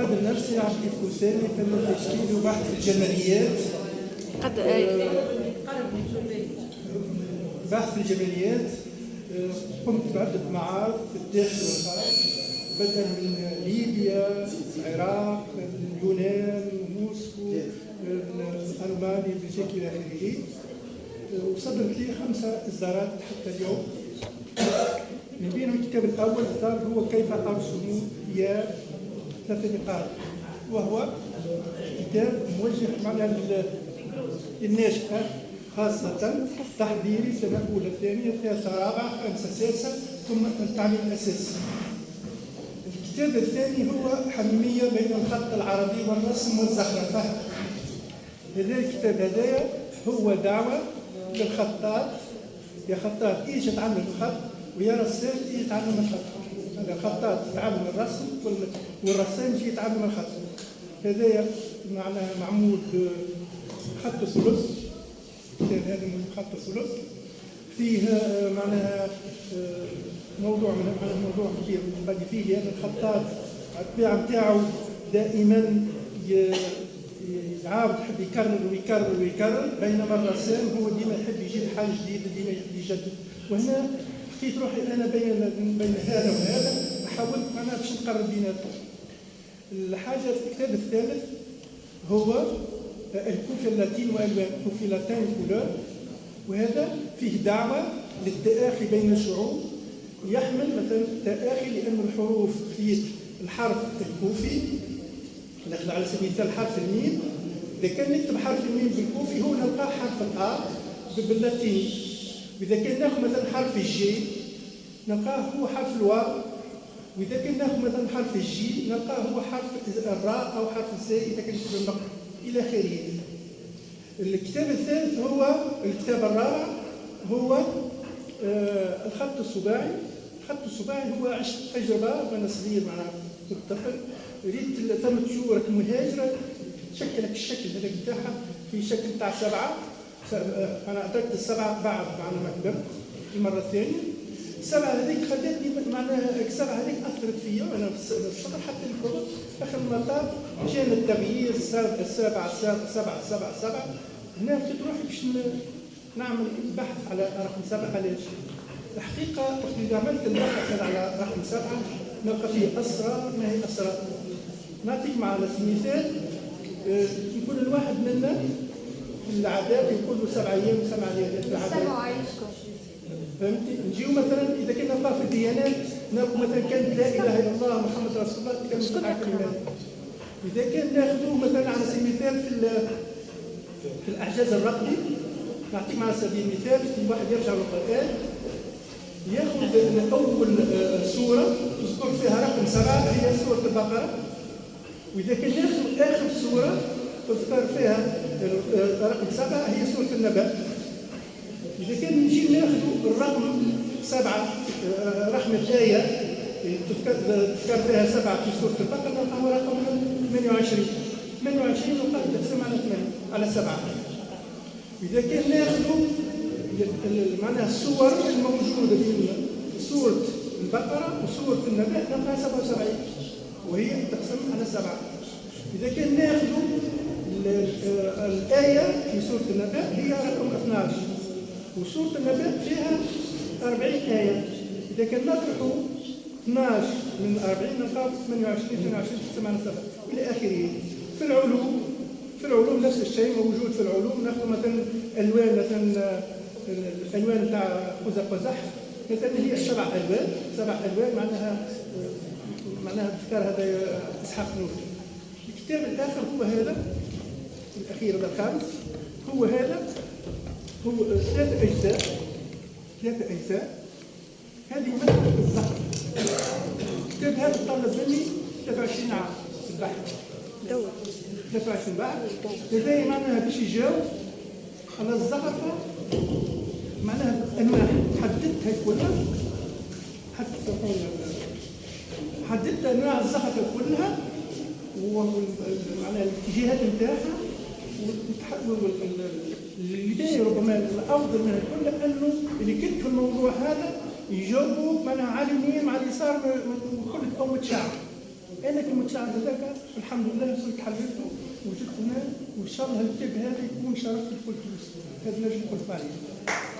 مقدم نفسي عبد الكوساني فنان تشكيلي وبحث في الجماليات. بحث في الجماليات. قمت بعدة معارض في الداخل والخارج، بدءا من ليبيا، العراق، اليونان، موسكو، ألمانيا، بلجيكا إلى آخره. وصدرت لي 5 إصدارات حتى اليوم. من بينهم الكتاب الأول إصدار هو كيف أرسم يا 3 نقاط، وهو كتاب موجه معنا للناشئة خاصة، تحضيري سنة أولى ثانية ثالثة رابعة خامسة سادسة ثم التعليم الأساسي. الكتاب الثاني هو حمية بين الخط العربي والرسم والزخرفة. هذا الكتاب هذايا هو دعوة للخطاط، يا خطاط ايش يتعلم الخط، ويا رسام ايش يتعلم الخط. هذا الخطاط يتعلم الرسم والرسام يجي يتعلم الخط. هذايا معناها معمول خط ثلث، الكتاب هذا من خط ثلث، فيه معناها موضوع من موضوع كبير باقي فيه. هذا الخطاط الطبيعه نتاعو دائما يعاود يحب يكرر ويكرر ويكرر، بينما الرسام هو ديما يحب يجيب حاجه جديده، ديما يحب يجدد. وهنا لقيت روحي انا بين هذا وهذا، حاولت معناها باش نقرب بيناتهم. الحاجه في الكتاب الثالث هو الكوفي اللاتين والوان، كوفي لاتين كولور، وهذا فيه دعوه للتآخي بين الشعوب. يحمل مثلا تآخي لأن الحروف في الحرف الكوفي، ناخذ على سبيل المثال حرف الميم، إذا كان نكتب حرف الميم بالكوفي هو نلقاه حرف الآ باللاتيني، وإذا كان ناخذ مثلا حرف الجي نلقاه هو حرف الواو، وإذا كان ناخذ مثلا حرف الجي نلقاه هو حرف الراء أو حرف الساء إذا كان نكتب النقط إلى آخره. الكتاب الثالث هو الكتاب الرابع هو الخط السباعي. الخط السباعي هو عشت تجربة وأنا صغير مع طفل، ريت ثمة شهور مهاجرة شكلت الشكل هذاك بتاعها في شكل تاع 7. أنا أدركت ال7 بعد ما كبرت المرة الثانية. 7 هذيك خلتني معناها 7 هذيك أثرت فيا أنا في الصغر حتى الكبر. آخر المطاف جانا التغيير 7. هنا لقيت روحي باش نعمل بحث على رقم 7. علاش؟ الحقيقة وقت اللي عملت البحث على رقم 7 نلقى فيه أسرار ما هي أسرار. نعطيك مع المثال، يكون الواحد منا في العادات يكون له 7 أيام و7 ليالي في العادات. فهمتي؟ نجيو مثلا إذا كنا نلقى في الديانات نلقى مثلا كان لا إله إلا الله محمد رسول الله كان 7 كلمات. إذا كان ناخذوه مثلا على سبيل المثال في الإعجاز الرقمي، نعطيك على سبيل المثال الواحد يرجع للقرآن ياخذ أول سورة تذكر فيها رقم 7 هي سورة البقرة، وإذا كان ياخذ آخر سورة تذكر فيها رقم 7 هي سورة النبأ. إذا كان نجي ناخذ الرقم 7 رقم الآية تذكر فيها 7 في سورة البقرة هو رقم 28 نقاط تقسم على 7. إذا كان ناخذ معناها الصور الموجودة في سورة البقرة وسورة النبأ نلقاها 77 وهي تقسم على 7. إذا كان ناخذ الآية في سورة النبأ هي رقم 12 وسورة النبأ فيها 40 آية. إذا كان نطرحوا 12 من 40 نلقاو 28 تقسم على 7 إلى آخره. في العلوم نفس الشيء موجود. في العلوم ناخذ مثلا الألوان، مثلا الألوان تاع قزح مثلا هي 7 ألوان معناها ذكر هذا إسحاق نووي. الكتاب الآخر هو هذا الأخير هذا الخامس، هو هذا هو 3 أجزاء. هذه مثل الزهر. الكتاب هذا طلب مني 23 عام في البحث. 23 بعد لذلك معناها باش يجاوب على الزخرفة معناها أنواع حددتها كلها، حددت أنواع الزخرفة كلها ومعناها الاتجاهات نتاعها. والبداية ربما الأفضل من الكل أنه اللي كنت في الموضوع هذا يجاوبوا معناها على اليمين على اليسار وكل أو متشعب. انا كمتشعب هذاك الحمد لله وصلت حللته وجدت هنا، وان شاء الله الكتاب هذا يكون شرف في الكل تونسي. هذا نجم نقول عليه.